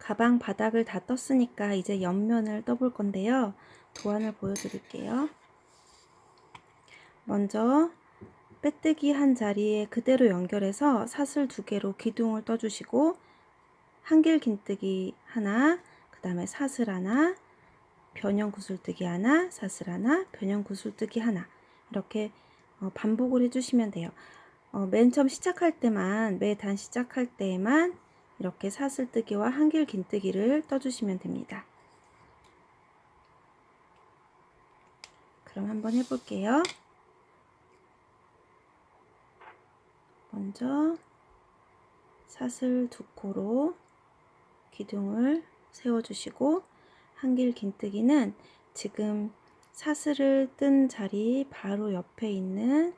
가방 바닥을 다 떴으니까 이제 옆면을 떠볼 건데요. 도안을 보여드릴게요. 먼저 빼뜨기 한 자리에 그대로 연결해서 사슬 2개로 기둥을 떠주시고 한길 긴뜨기 하나, 그 다음에 사슬 하나, 변형 구슬뜨기 하나, 사슬 하나, 변형 구슬뜨기 하나, 이렇게 반복을 해주시면 돼요. 맨 처음 시작할 때만, 매 단 시작할 때에만 이렇게 사슬뜨기와 한길 긴뜨기를 떠주시면 됩니다. 그럼 한번 해볼게요. 먼저 사슬 2코로 기둥을 세워주시고 한길 긴뜨기는 지금 사슬을 뜬 자리 바로 옆에 있는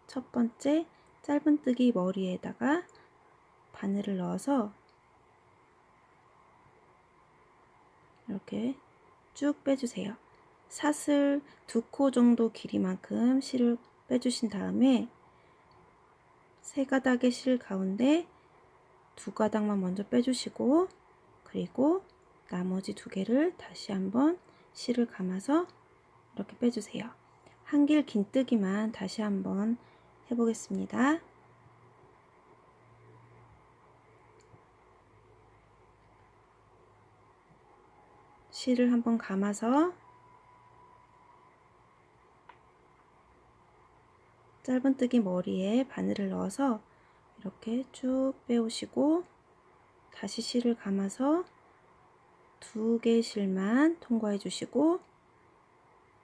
첫 번째 짧은뜨기 머리에다가 바늘을 넣어서 이렇게 쭉 빼주세요. 사슬 2코 정도 길이만큼 실을 빼주신 다음에 3가닥의 실 가운데 2가닥만 먼저 빼주시고, 그리고 나머지 2개를 다시 한번 실을 감아서 이렇게 빼주세요. 한길 긴뜨기만 다시 한번 해보겠습니다. 실을 한번 감아서 짧은뜨기 머리에 바늘을 넣어서 이렇게 쭉 빼오시고, 다시 실을 감아서 2개의 실만 통과해 주시고,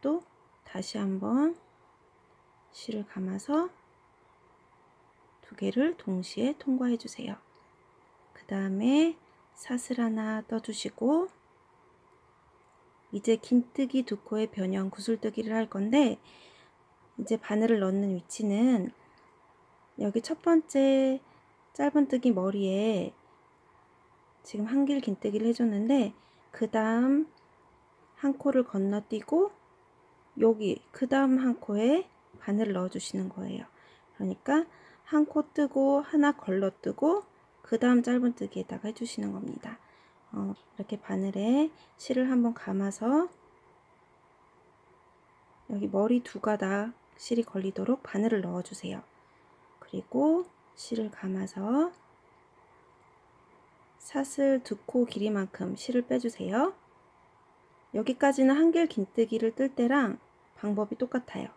또 다시 한번 실을 감아서 2개를 동시에 통과해 주세요. 그 다음에 사슬 하나 떠주시고, 이제 긴뜨기 2코의 변형 구슬뜨기를 할 건데, 이제 바늘을 넣는 위치는 여기 첫 번째 짧은뜨기 머리에 지금 한길 긴뜨기를 해줬는데, 그 다음 한 코를 건너뛰고 여기 그 다음 한 코에 바늘을 넣어 주시는 거예요. 그러니까 한 코 뜨고 하나 걸러뜨고 그 다음 짧은뜨기에다가 해주시는 겁니다. 이렇게 바늘에 실을 한번 감아서 여기 머리 2가닥 실이 걸리도록 바늘을 넣어 주세요. 그리고 실을 감아서 사슬 2코 길이만큼 실을 빼주세요. 여기까지는 한길 긴뜨기를 뜰 때랑 방법이 똑같아요.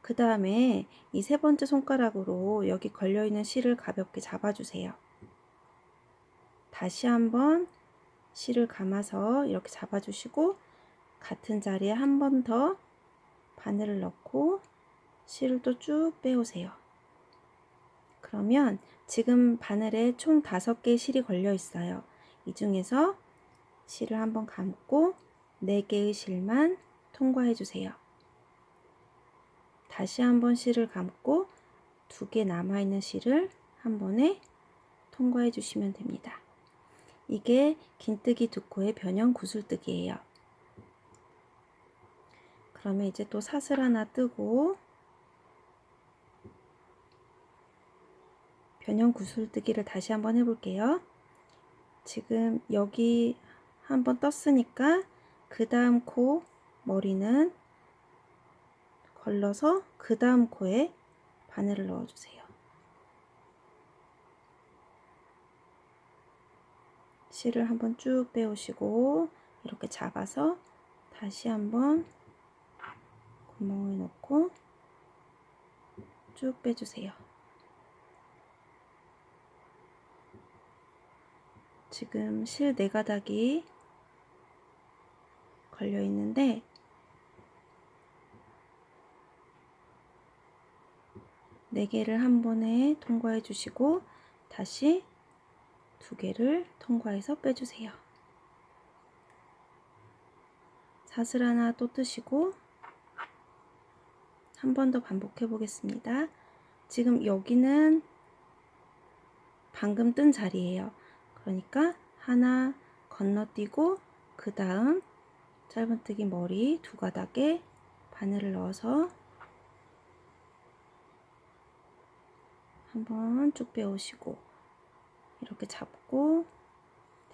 그 다음에 이 3번째 손가락으로 여기 걸려있는 실을 가볍게 잡아주세요. 다시 한번 실을 감아서 이렇게 잡아주시고, 같은 자리에 한 번 더 바늘을 넣고 실을 또 쭉 빼오세요. 그러면 지금 바늘에 총 5개의 실이 걸려 있어요. 이 중에서 실을 한번 감고 4개의 실만 통과해 주세요. 다시 한번 실을 감고 2개 남아있는 실을 한 번에 통과해 주시면 됩니다. 이게 긴뜨기 2코의 변형 구슬뜨기예요. 그러면 이제 또 사슬 하나 뜨고 변형 구슬뜨기를 다시 한번 해볼게요. 지금 여기 한번 떴으니까 그 다음 코 머리는 걸러서 그 다음 코에 바늘을 넣어주세요. 실을 한번 쭉 빼오시고 이렇게 잡아서 다시 한번 구멍을 넣고 쭉 빼주세요. 지금 실 4가닥이 걸려 있는데 네 개를 한 번에 통과해 주시고 다시 2개를 통과해서 빼주세요. 사슬 하나 또 뜨시고 한 번 더 반복해 보겠습니다. 지금 여기는 방금 뜬 자리예요. 그러니까 하나 건너뛰고 그 다음 짧은뜨기 머리 2가닥에 바늘을 넣어서 한번 쭉 빼오시고 이렇게 잡고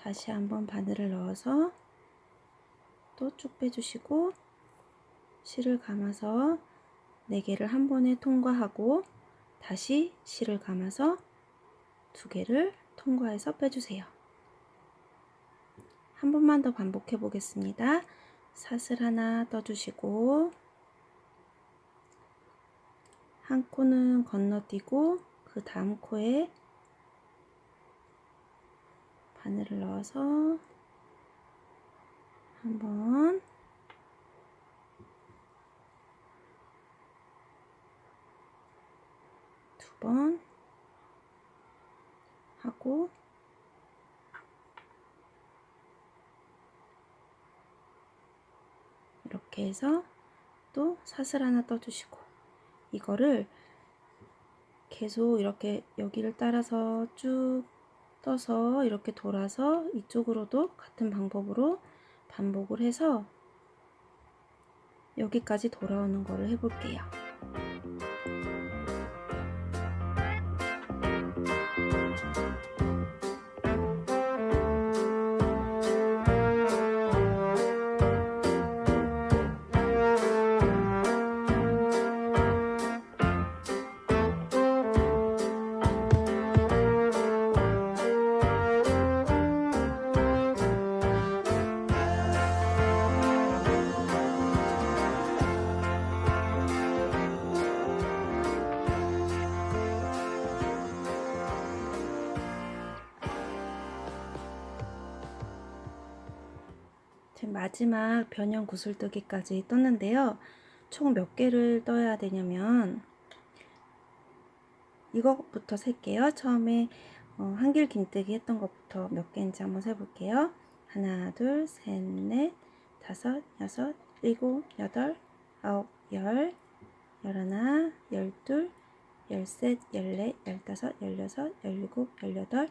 다시 한번 바늘을 넣어서 또 쭉 빼주시고 실을 감아서 4개를 한 번에 통과하고 다시 실을 감아서 2개를 통과해서 빼주세요. 한 번만 더 반복해 보겠습니다. 사슬 하나 떠주시고 한 코는 건너뛰고 그 다음 코에 바늘을 넣어서 한 번, 두 번 하고 이렇게 해서 또 사슬 하나 떠주시고 이거를 계속 이렇게 여기를 따라서 쭉 떠서 이렇게 돌아서 이쪽으로도 같은 방법으로 반복을 해서 여기까지 돌아오는 거를 해볼게요. 마지막 변형 구슬뜨기까지 떴는데요. 총 몇 개를 떠야 되냐면 이것부터 셀게요. 처음에 한길 긴뜨기 했던 것부터 몇 개인지 한번 세볼게요. 하나, 둘, 셋, 넷, 다섯, 여섯, 일곱, 여덟, 아홉, 열, 열하나, 열둘, 열셋, 열넷, 열다섯, 열여섯, 열일곱, 열여덟,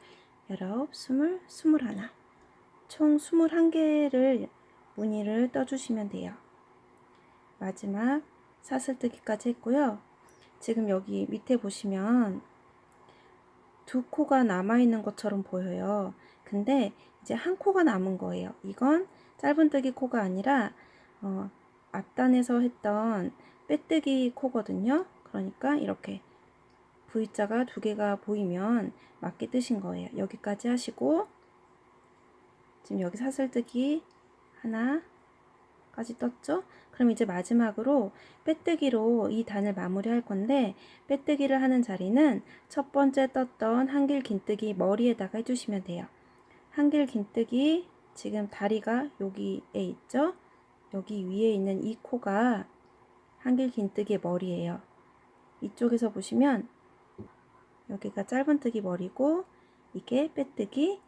열아홉, 스물, 스물하나. 총 21개를 무늬를 떠주시면 돼요. 마지막 사슬뜨기까지 했고요. 지금 여기 밑에 보시면 2코가 남아있는 것처럼 보여요. 근데 이제 한 코가 남은 거예요. 이건 짧은뜨기 코가 아니라 앞단에서 했던 빼뜨기 코거든요. 그러니까 이렇게 V자가 2개가 보이면 맞게 뜨신 거예요. 여기까지 하시고 지금 여기 사슬뜨기 하나까지 떴죠? 그럼 이제 마지막으로 빼뜨기로 이 단을 마무리할 건데 빼뜨기를 하는 자리는 첫 번째 떴던 한길 긴뜨기 머리에다가 해주시면 돼요. 한길 긴뜨기 지금 다리가 여기에 있죠? 여기 위에 있는 이 코가 한길 긴뜨기의 머리예요. 이쪽에서 보시면 여기가 짧은뜨기 머리고 이게 빼뜨기,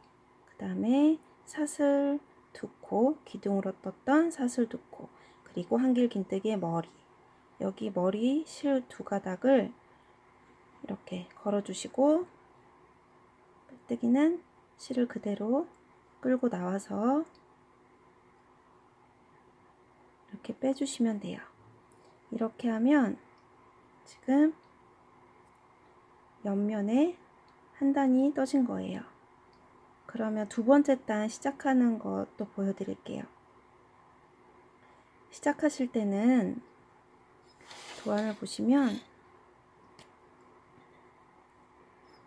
그 다음에 사슬 2코, 기둥으로 떴던 사슬 2코, 그리고 한길 긴뜨기의 머리, 여기 머리 실 2가닥을 이렇게 걸어주시고 빼뜨기는 실을 그대로 끌고 나와서 이렇게 빼주시면 돼요. 이렇게 하면 지금 옆면에 한 단이 떠진 거예요. 그러면 두 번째 단 시작하는 것도 보여드릴게요. 시작하실 때는 도안을 보시면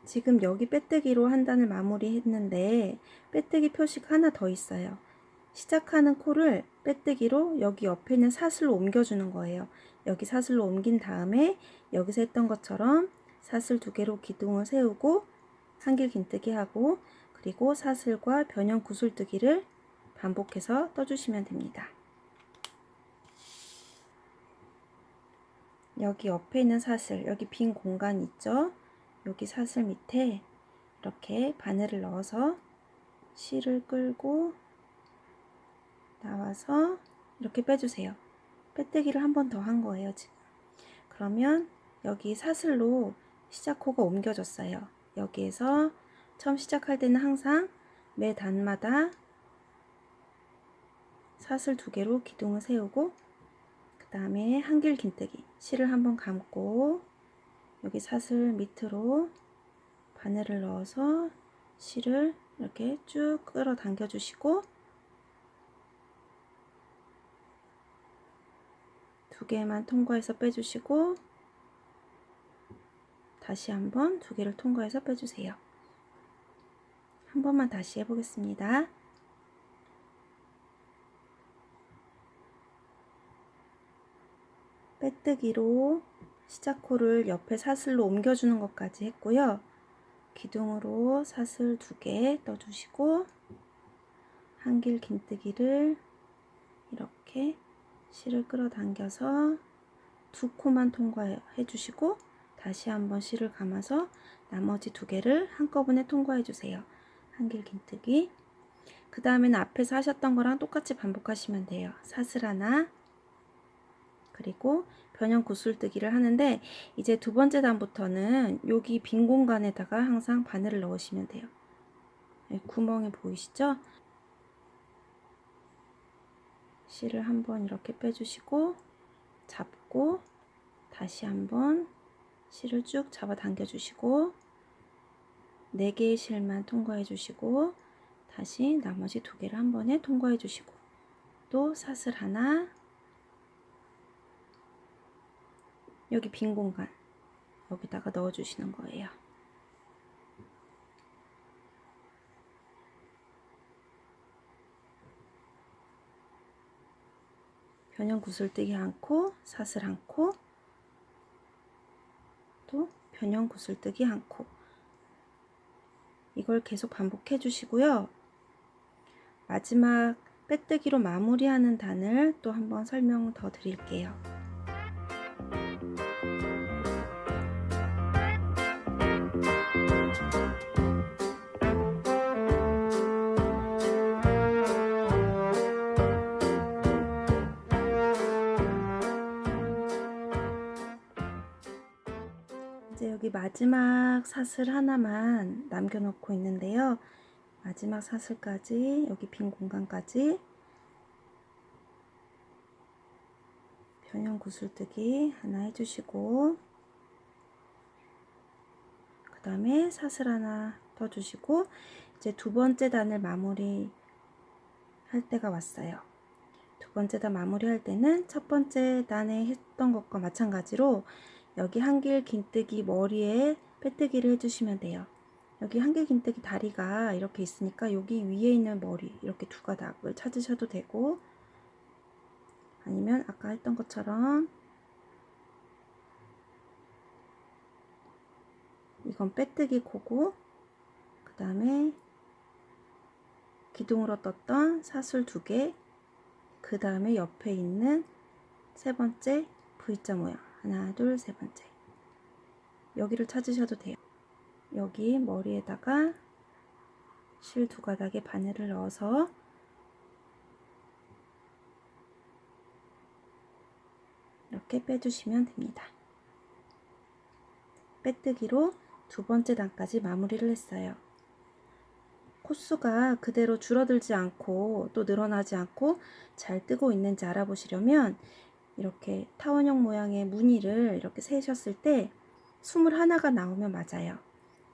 지금 여기 빼뜨기로 한 단을 마무리 했는데 빼뜨기 표시가 하나 더 있어요. 시작하는 코를 빼뜨기로 여기 옆에 있는 사슬로 옮겨주는 거예요. 여기 사슬로 옮긴 다음에 여기서 했던 것처럼 사슬 2개로 기둥을 세우고 한길 긴뜨기 하고 그리고 사슬과 변형 구슬뜨기를 반복해서 떠주시면 됩니다. 여기 옆에 있는 사슬, 여기 빈 공간 있죠? 여기 사슬 밑에 이렇게 바늘을 넣어서 실을 끌고 나와서 이렇게 빼주세요. 빼뜨기를 한 번 더 한 거예요, 지금. 그러면 여기 사슬로 시작코가 옮겨졌어요. 여기에서 처음 시작할 때는 항상 매 단마다 사슬 2개로 기둥을 세우고 그 다음에 한길 긴뜨기 실을 한번 감고 여기 사슬 밑으로 바늘을 넣어서 실을 이렇게 쭉 끌어당겨 주시고 2개만 통과해서 빼주시고 다시 한번 2개를 통과해서 빼주세요. 한 번만 다시 해보겠습니다. 빼뜨기로 시작코를 옆에 사슬로 옮겨주는 것까지 했고요. 기둥으로 사슬 2개 떠주시고 한길 긴뜨기를 이렇게 실을 끌어당겨서 2코만 통과해 주시고 다시 한번 실을 감아서 나머지 2개를 한꺼번에 통과해 주세요. 한길 긴뜨기. 그 다음에는 앞에서 하셨던 거랑 똑같이 반복하시면 돼요. 사슬 하나, 그리고 변형 구슬뜨기를 하는데 이제 2번째 단부터는 여기 빈 공간에다가 항상 바늘을 넣으시면 돼요. 구멍이 보이시죠? 실을 한번 이렇게 빼주시고 잡고 다시 한번 실을 쭉 잡아 당겨 주시고 4개의 실만 통과해 주시고 다시 나머지 2개를 한 번에 통과해 주시고 또 사슬 하나, 여기 빈 공간 여기다가 넣어 주시는 거예요. 변형 구슬뜨기 1코, 사슬 1코, 또 변형 구슬뜨기 1코. 이걸 계속 반복해 주시고요. 마지막 빼뜨기로 마무리하는 단을 또 한번 설명 더 드릴게요. 이제 여기 마지막 사슬 하나만 남겨놓고 있는데요. 마지막 사슬까지 여기 빈 공간까지 변형 구슬뜨기 하나 해주시고 그 다음에 사슬 하나 떠주시고 이제 2번째 단을 마무리 할 때가 왔어요. 2번째 단 마무리 할 때는 첫 번째 단에 했던 것과 마찬가지로 여기 한길 긴뜨기 머리에 빼뜨기를 해주시면 돼요. 여기 한길 긴뜨기 다리가 이렇게 있으니까 여기 위에 있는 머리 이렇게 2가닥을 찾으셔도 되고 아니면 아까 했던 것처럼 이건 빼뜨기 코고 그 다음에 기둥으로 떴던 사슬 2개 그 다음에 옆에 있는 3번째 V자 모양 하나 둘 3번째 여기를 찾으셔도 돼요. 여기 머리에다가 실 2가닥에 바늘을 넣어서 이렇게 빼주시면 됩니다. 빼뜨기로 2번째 단까지 마무리를 했어요. 코수가 그대로 줄어들지 않고 또 늘어나지 않고 잘 뜨고 있는지 알아보시려면 이렇게 타원형 모양의 무늬를 이렇게 세셨을 때 21가 나오면 맞아요.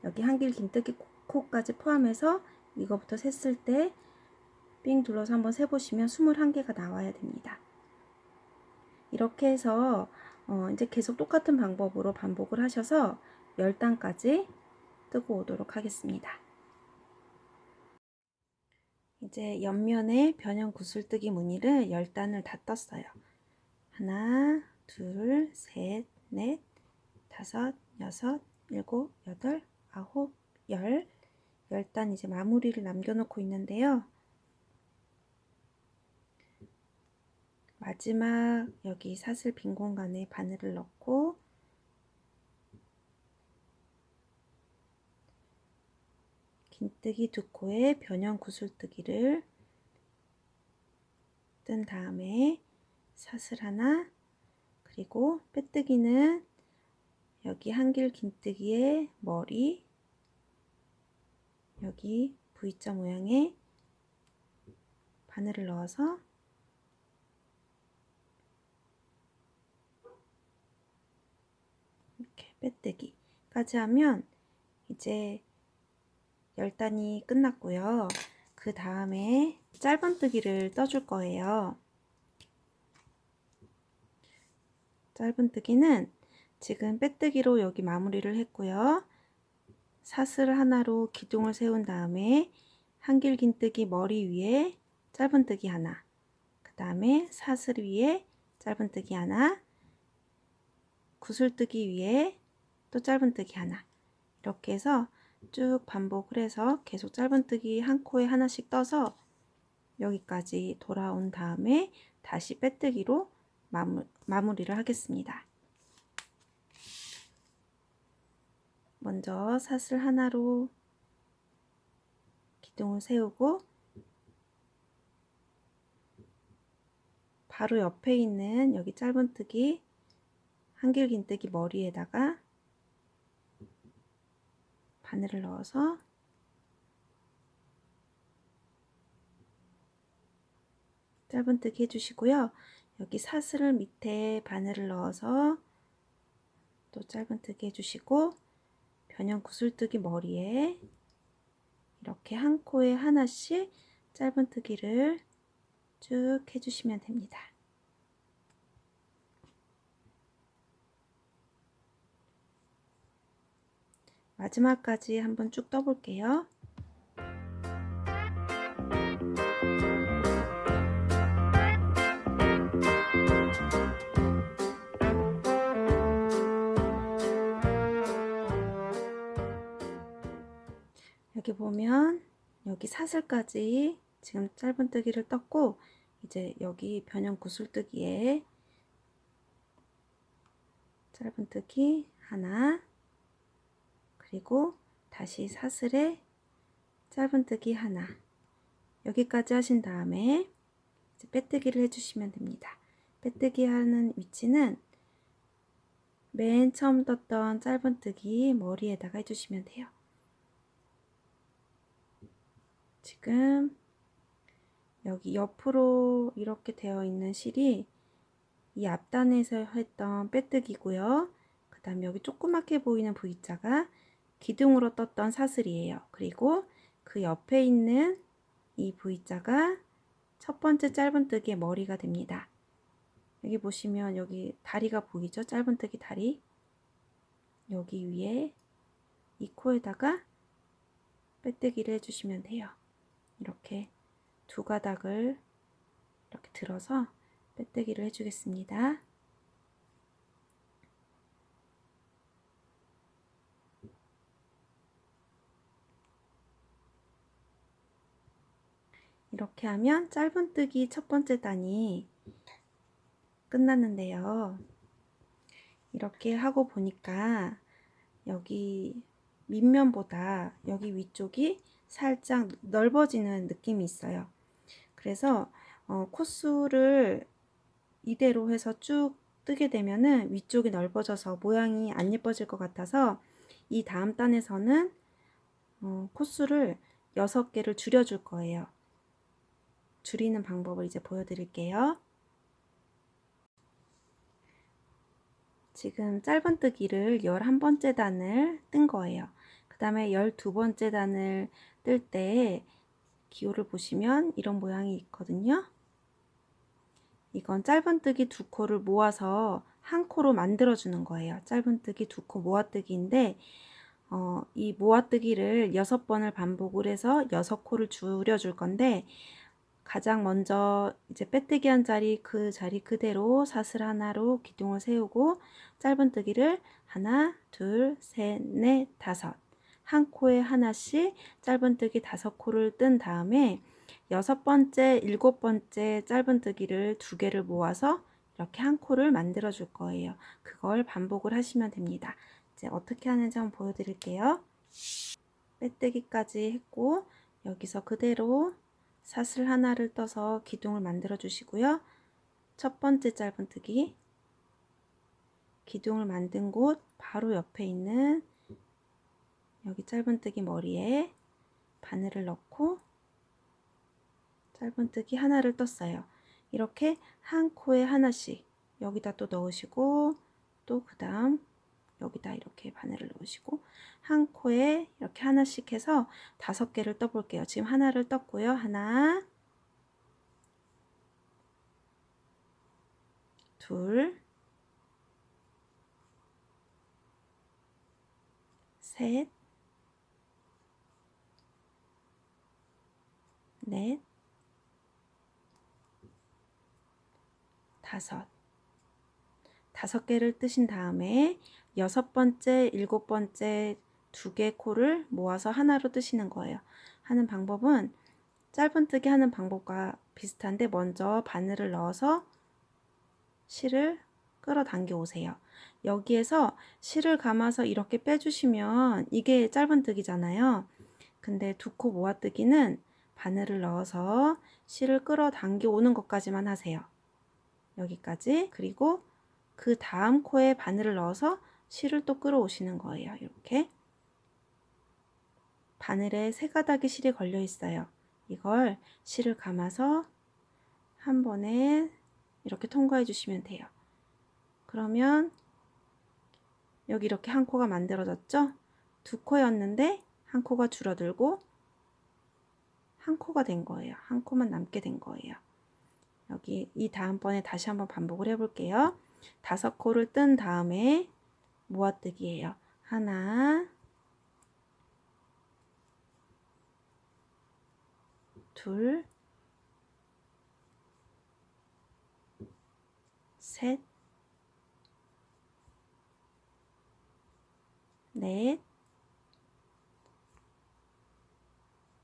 여기 한길 긴뜨기 코까지 포함해서 이거부터 셌을 때 삥 둘러서 한번 세보시면 21개가 나와야 됩니다. 이렇게 해서 이제 계속 똑같은 방법으로 반복을 하셔서 10단까지 뜨고 오도록 하겠습니다. 이제 옆면에 변형 구슬뜨기 무늬를 10단을 다 떴어요. 하나, 둘, 셋, 넷, 다섯, 여섯, 일곱, 여덟, 아홉, 10단 이제 마무리를 남겨놓고 있는데요. 마지막 여기 사슬 빈 공간에 바늘을 넣고 긴뜨기 2코에 변형 구슬뜨기를 뜬 다음에 사슬 하나 그리고 빼뜨기는 여기 한길 긴뜨기의 머리 여기 V자 모양의 바늘을 넣어서 이렇게 빼뜨기까지 하면 이제 10단이 끝났고요. 그 다음에 짧은뜨기를 떠줄 거예요. 짧은뜨기는 지금 빼뜨기로 여기 마무리를 했고요. 사슬 하나로 기둥을 세운 다음에 한길긴뜨기 머리 위에 짧은뜨기 하나, 그 다음에 사슬 위에 짧은뜨기 하나, 구슬뜨기 위에 또 짧은뜨기 하나, 이렇게 해서 쭉 반복을 해서 계속 짧은뜨기 한 코에 하나씩 떠서 여기까지 돌아온 다음에 다시 빼뜨기로 마무리를 하겠습니다. 먼저 사슬 하나로 기둥을 세우고 바로 옆에 있는 여기 짧은뜨기 한길긴뜨기 머리에다가 바늘을 넣어서 짧은뜨기 해주시고요. 여기 사슬 밑에 바늘을 넣어서 또 짧은뜨기 해주시고 변형 구슬뜨기 머리에 이렇게 한 코에 하나씩 짧은뜨기를 쭉 해주시면 됩니다. 마지막까지 한번 쭉 떠볼게요. 여기 보면 여기 사슬까지 지금 짧은뜨기를 떴고 이제 여기 변형 구슬뜨기에 짧은뜨기 하나, 그리고 다시 사슬에 짧은뜨기 하나, 여기까지 하신 다음에 이제 빼뜨기를 해주시면 됩니다. 빼뜨기 하는 위치는 맨 처음 떴던 짧은뜨기 머리에다가 해주시면 돼요. 지금 여기 옆으로 이렇게 되어 있는 실이 이 앞단에서 했던 빼뜨기고요. 그 다음에 여기 조그맣게 보이는 V자가 기둥으로 떴던 사슬이에요. 그리고 그 옆에 있는 이 V자가 첫 번째 짧은뜨기의 머리가 됩니다. 여기 보시면 여기 다리가 보이죠? 짧은뜨기 다리. 여기 위에 이 코에다가 빼뜨기를 해주시면 돼요. 이렇게 두 가닥을 이렇게 들어서 빼뜨기를 해주겠습니다. 이렇게 하면 짧은뜨기 첫 번째 단이 끝났는데요. 이렇게 하고 보니까 여기 밑면보다 여기 위쪽이 살짝 넓어지는 느낌이 있어요. 그래서 코스를 이대로 해서 쭉 뜨게 되면은 위쪽이 넓어져서 모양이 안 예뻐질 것 같아서 이 다음 단에서는 코스를 6개를 줄여줄 거예요. 줄이는 방법을 이제 보여드릴게요. 지금 짧은뜨기를 11번째 단을 뜬 거예요. 그 다음에 12번째 단을 뜰 때 기호를 보시면 이런 모양이 있거든요. 이건 짧은뜨기 두 코를 모아서 한 코로 만들어 주는 거예요. 짧은뜨기 두 코 모아뜨기인데 이 모아뜨기를 6번을 반복을 해서 6코를 줄여 줄 건데 가장 먼저 이제 빼뜨기 한 자리 그 자리 그대로 사슬 하나로 기둥을 세우고 짧은뜨기를 하나, 둘, 셋, 넷, 다섯 한 코에 하나씩 짧은뜨기 5코를 뜬 다음에 6번째, 7번째 짧은뜨기를 2개를 모아서 이렇게 한 코를 만들어 줄 거예요. 그걸 반복을 하시면 됩니다. 이제 어떻게 하는지 한번 보여드릴게요. 빼뜨기까지 했고 여기서 그대로 사슬 하나를 떠서 기둥을 만들어 주시고요. 첫 번째 짧은뜨기, 기둥을 만든 곳 바로 옆에 있는 여기 짧은뜨기 머리에 바늘을 넣고 짧은뜨기 하나를 떴어요. 이렇게 한 코에 하나씩 여기다 또 넣으시고 또 그 다음 여기다 이렇게 바늘을 넣으시고 한 코에 이렇게 하나씩 해서 5개를 떠볼게요. 지금 하나를 떴고요. 하나, 둘, 셋, 넷, 다섯. 5개를 뜨신 다음에 6번째, 7번째 2개 코를 모아서 하나로 뜨시는 거예요. 하는 방법은 짧은뜨기 하는 방법과 비슷한데 먼저 바늘을 넣어서 실을 끌어당겨 오세요. 여기에서 실을 감아서 이렇게 빼주시면 이게 짧은뜨기잖아요. 근데 2코 모아뜨기는 바늘을 넣어서 실을 끌어당겨 오는 것까지만 하세요. 여기까지. 그리고 그 다음 코에 바늘을 넣어서 실을 또 끌어오시는 거예요. 이렇게 바늘에 3가닥의 실이 걸려 있어요. 이걸 실을 감아서 한 번에 이렇게 통과해 주시면 돼요. 그러면 여기 이렇게 한 코가 만들어졌죠? 2코였는데 한 코가 줄어들고 한 코가 된 거예요. 한 코만 남게 된 거예요. 여기 이 다음번에 다시 한번 반복을 해볼게요. 5코를 뜬 다음에 모아뜨기예요. 하나, 둘, 셋, 넷,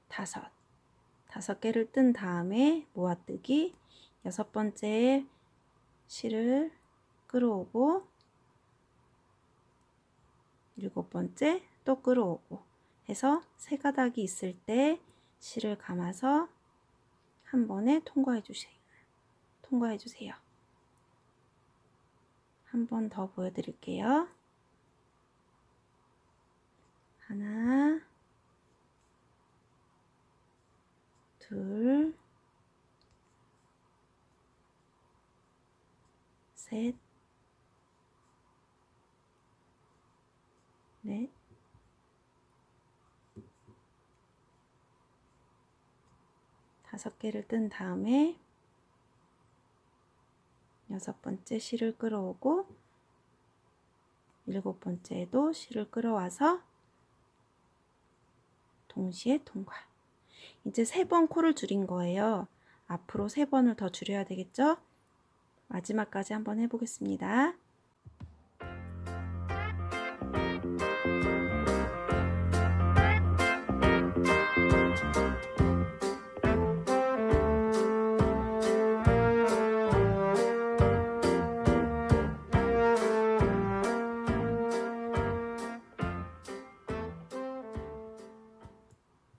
다섯. 5개를 뜬 다음에 모아뜨기. 6번째 실을 끌어오고 7번째 또 끌어오고 해서 3가닥이 있을 때 실을 감아서 한 번에 통과해 주세요. 한 번 더 보여드릴게요. 하나, 둘, 셋, 넷, 다섯 개를 뜬 다음에 6번째 실을 끌어오고 7번째에도 실을 끌어와서 동시에 통과. 이제 3번 코를 줄인 거예요. 앞으로 3번을 더 줄여야 되겠죠? 마지막까지 한번 해보겠습니다.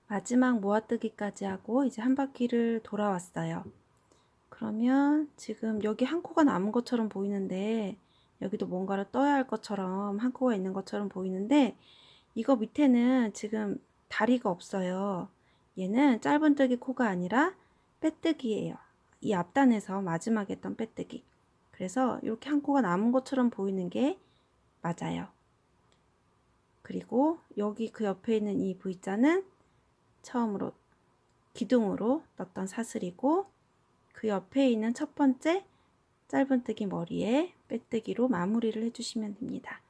마지막 모아뜨기까지 하고 이제 한 바퀴를 돌아왔어요. 그러면 지금 여기 한 코가 남은 것처럼 보이는데 여기도 뭔가를 떠야 할 것처럼 한 코가 있는 것처럼 보이는데 이거 밑에는 지금 다리가 없어요. 얘는 짧은뜨기 코가 아니라 빼뜨기예요. 이 앞단에서 마지막에 했던 빼뜨기. 그래서 이렇게 한 코가 남은 것처럼 보이는 게 맞아요. 그리고 여기 그 옆에 있는 이 V자는 처음으로 기둥으로 넣었던 사슬이고 그 옆에 있는 첫 번째 짧은뜨기 머리에 빼뜨기로 마무리를 해주시면 됩니다.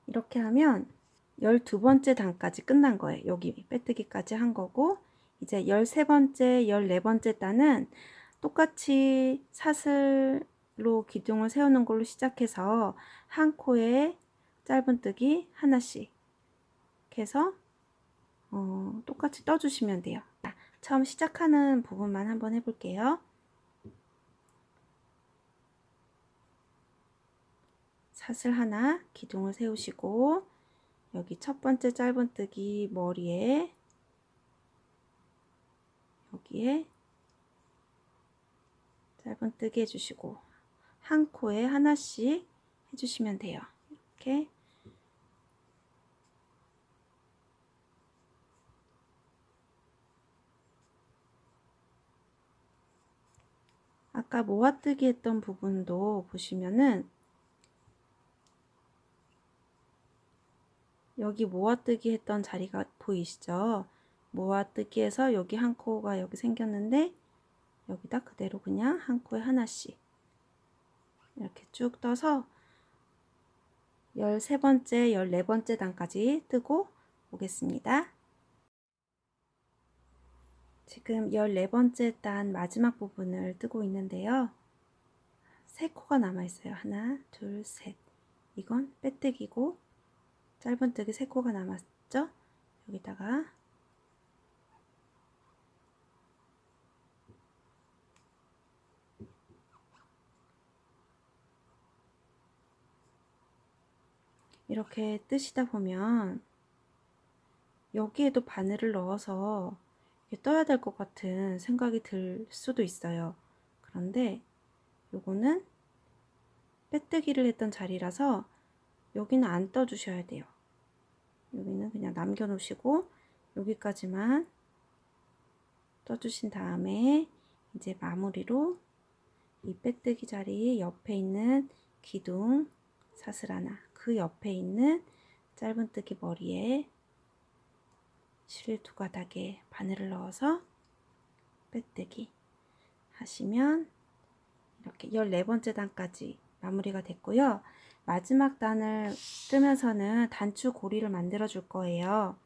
이렇게 하면 12번째 단까지 끝난 거예요. 여기 빼뜨기까지 한 거고 이제 13번째, 14번째 단은 똑같이 사슬로 기둥을 세우는 걸로 시작해서 한 코에 짧은뜨기 하나씩 해서 똑같이 떠주시면 돼요. 처음 시작하는 부분만 한번 해볼게요. 사슬 하나 기둥을 세우시고 여기 첫 번째 짧은뜨기 머리에 여기에 짧은뜨기 해주시고 한 코에 하나씩 해주시면 돼요. 이렇게 아까 모아뜨기 했던 부분도 보시면은 여기 모아뜨기 했던 자리가 보이시죠? 모아뜨기해서 여기 한 코가 여기 생겼는데 여기다 그대로 그냥 한 코에 하나씩 이렇게 쭉 떠서 13번째, 14번째 단까지 뜨고 오겠습니다. 지금 14번째 단 마지막 부분을 뜨고 있는데요. 3코가 남아있어요. 하나, 둘, 셋. 이건 빼뜨기고 짧은뜨기 3코가 남았죠? 여기다가 이렇게 뜨시다 보면 여기에도 바늘을 넣어서 떠야 될 것 같은 생각이 들 수도 있어요. 그런데 요거는 빼뜨기를 했던 자리라서 여기는 안 떠주셔야 돼요. 여기는 그냥 남겨 놓으시고 여기까지만 떠주신 다음에 이제 마무리로 이 빼뜨기 자리 옆에 있는 기둥 사슬 하나, 그 옆에 있는 짧은뜨기 머리에 실 2가닥에 바늘을 넣어서 빼뜨기 하시면 이렇게 14번째 단까지 마무리가 됐고요. 마지막 단을 뜨면서는 단추 고리를 만들어 줄 거예요.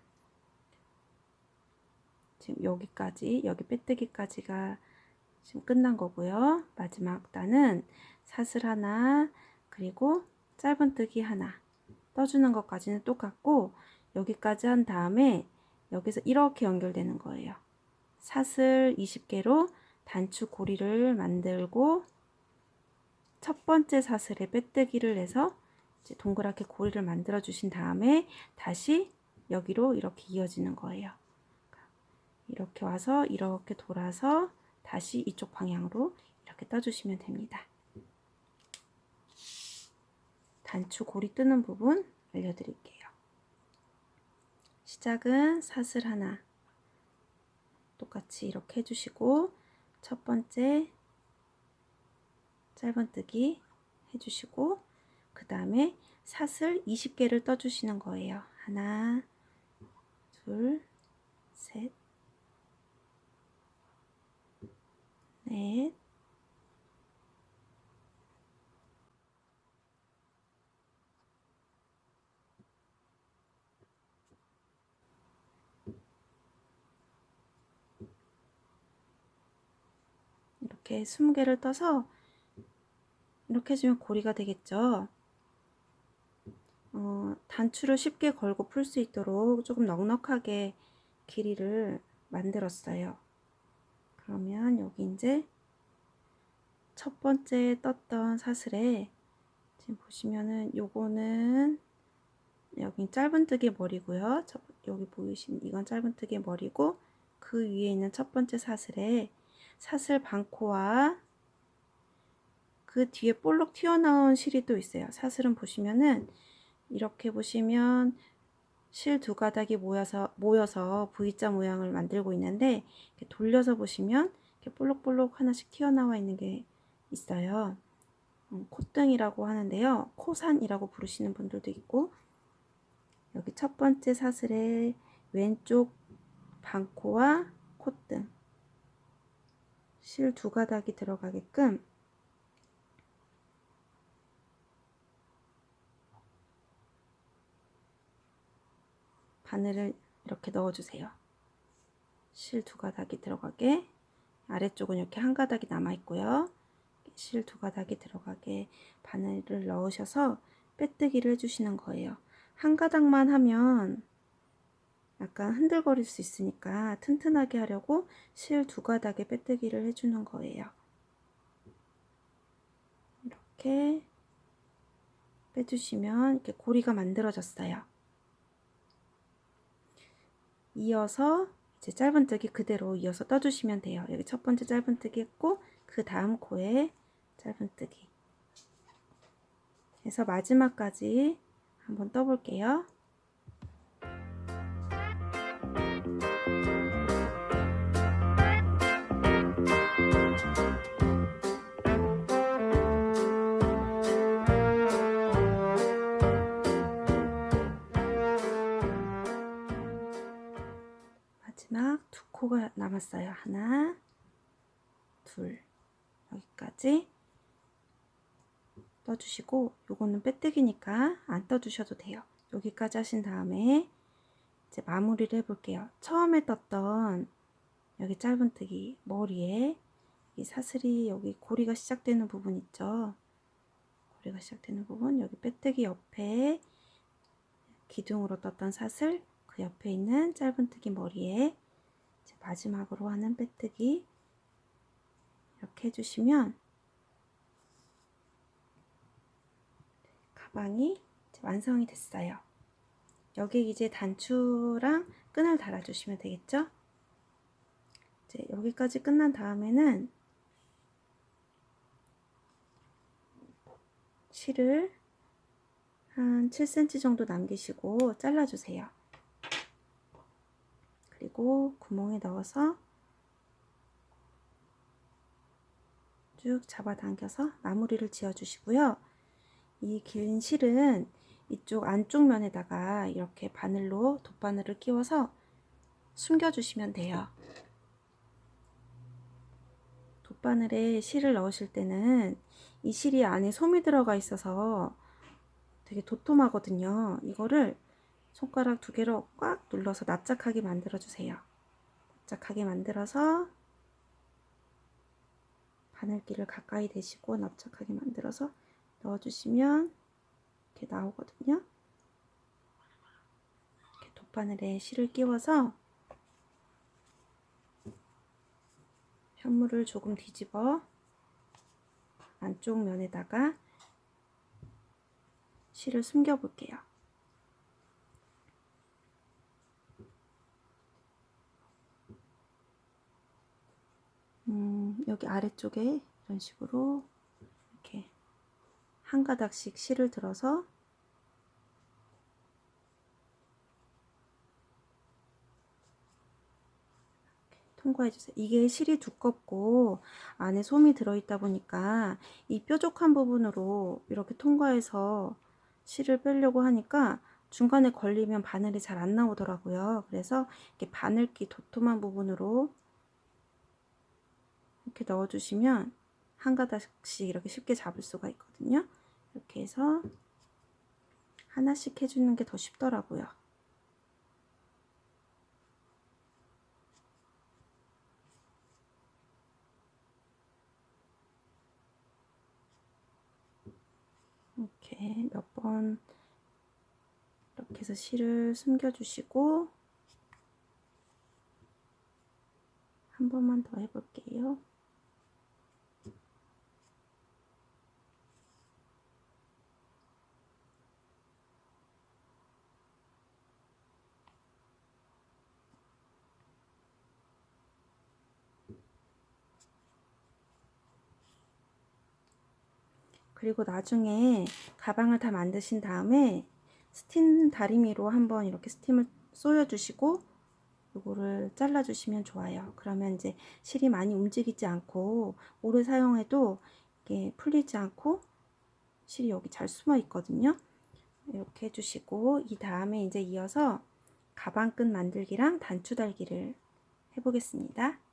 지금 여기까지, 여기 빼뜨기까지가 지금 끝난 거고요. 마지막 단은 사슬 하나, 그리고 짧은뜨기 하나 떠주는 것까지는 똑같고 여기까지 한 다음에 여기서 이렇게 연결되는 거예요. 사슬 20개로 단추 고리를 만들고 첫 번째 사슬에 빼뜨기를 해서 이제 동그랗게 고리를 만들어 주신 다음에 다시 여기로 이렇게 이어지는 거예요. 이렇게 와서 이렇게 돌아서 다시 이쪽 방향으로 이렇게 떠주시면 됩니다. 단추 고리 뜨는 부분 알려드릴게요. 시작은 사슬 하나 똑같이 이렇게 해주시고 첫 번째 짧은뜨기 해주시고 그 다음에 사슬 20개를 떠주시는 거예요. 하나, 둘, 셋, 넷, 이렇게 20개를 떠서 이렇게 해주면 고리가 되겠죠. 단추를 쉽게 걸고 풀 수 있도록 조금 넉넉하게 길이를 만들었어요. 그러면 여기 이제 첫 번째 떴던 사슬에 지금 보시면은 요거는 여기 짧은뜨기 머리고요. 여기 보이시는 이건 짧은뜨기 머리고 그 위에 있는 첫 번째 사슬에 사슬 반코와 그 뒤에 볼록 튀어나온 실이 또 있어요. 사슬은 보시면은 이렇게 보시면 실 2가닥이 모여서 V자 모양을 만들고 있는데 이렇게 돌려서 보시면 이렇게 볼록볼록 하나씩 튀어나와 있는 게 있어요. 콧등이라고 하는데요. 코산이라고 부르시는 분들도 있고 여기 첫 번째 사슬의 왼쪽 반코와 콧등 실 2가닥이 들어가게끔 바늘을 이렇게 넣어주세요. 실 2가닥이 들어가게 아래쪽은 이렇게 한 가닥이 남아 있고요. 실 2가닥이 들어가게 바늘을 넣으셔서 빼뜨기를 해주시는 거예요. 한 가닥만 하면 약간 흔들거릴 수 있으니까 튼튼하게 하려고 실 2가닥에 빼뜨기를 해주는 거예요. 이렇게 빼주시면 이렇게 고리가 만들어졌어요. 이어서 이제 짧은뜨기 그대로 이어서 떠주시면 돼요. 여기 첫 번째 짧은뜨기 했고 그 다음 코에 짧은뜨기 해서 마지막까지 한번 떠볼게요. 코가 남았어요. 하나, 둘, 여기까지 떠주시고, 요거는 빼뜨기니까 안 떠주셔도 돼요. 여기까지 하신 다음에 이제 마무리를 해볼게요. 처음에 떴던 여기 짧은뜨기 머리에 이 사슬이 여기 고리가 시작되는 부분 있죠. 고리가 시작되는 부분, 여기 빼뜨기 옆에 기둥으로 떴던 사슬, 그 옆에 있는 짧은뜨기 머리에 이제 마지막으로 하는 빼뜨기 이렇게 해주시면 가방이 이제 완성이 됐어요. 여기 이제 단추랑 끈을 달아주시면 되겠죠? 이제 여기까지 끝난 다음에는 실을 한 7cm 정도 남기시고 잘라주세요. 그리고 구멍에 넣어서 쭉 잡아당겨서 마무리를 지어주시고요. 이 긴 실은 이쪽 안쪽 면에다가 이렇게 바늘로 돗바늘을 끼워서 숨겨주시면 돼요. 돗바늘에 실을 넣으실 때는 이 실이 안에 솜이 들어가 있어서 되게 도톰하거든요. 이거를 손가락 2개로 꽉 눌러서 납작하게 만들어 주세요. 납작하게 만들어서 바늘길을 가까이 대시고 납작하게 만들어서 넣어주시면 이렇게 나오거든요. 이렇게 돗바늘에 실을 끼워서 현물을 조금 뒤집어 안쪽 면에다가 실을 숨겨 볼게요. 여기 아래쪽에 이런 식으로 이렇게 한 가닥씩 실을 들어서 통과해 주세요. 이게 실이 두껍고 안에 솜이 들어있다 보니까 이 뾰족한 부분으로 이렇게 통과해서 실을 빼려고 하니까 중간에 걸리면 바늘이 잘 안 나오더라고요. 그래서 이렇게 바늘기 도톰한 부분으로 이렇게 넣어주시면 한 가닥씩 이렇게 쉽게 잡을 수가 있거든요. 이렇게 해서 하나씩 해주는 게 더 쉽더라고요. 이렇게 몇 번 이렇게 해서 실을 숨겨주시고 한 번만 더 해볼게요. 그리고 나중에 가방을 다 만드신 다음에 스팀 다리미로 한번 이렇게 스팀을 쏘여 주시고 요거를 잘라 주시면 좋아요. 그러면 이제 실이 많이 움직이지 않고 오래 사용해도 이게 풀리지 않고 실이 여기 잘 숨어 있거든요. 이렇게 해주시고 이 다음에 이제 이어서 가방끈 만들기랑 단추 달기를 해보겠습니다.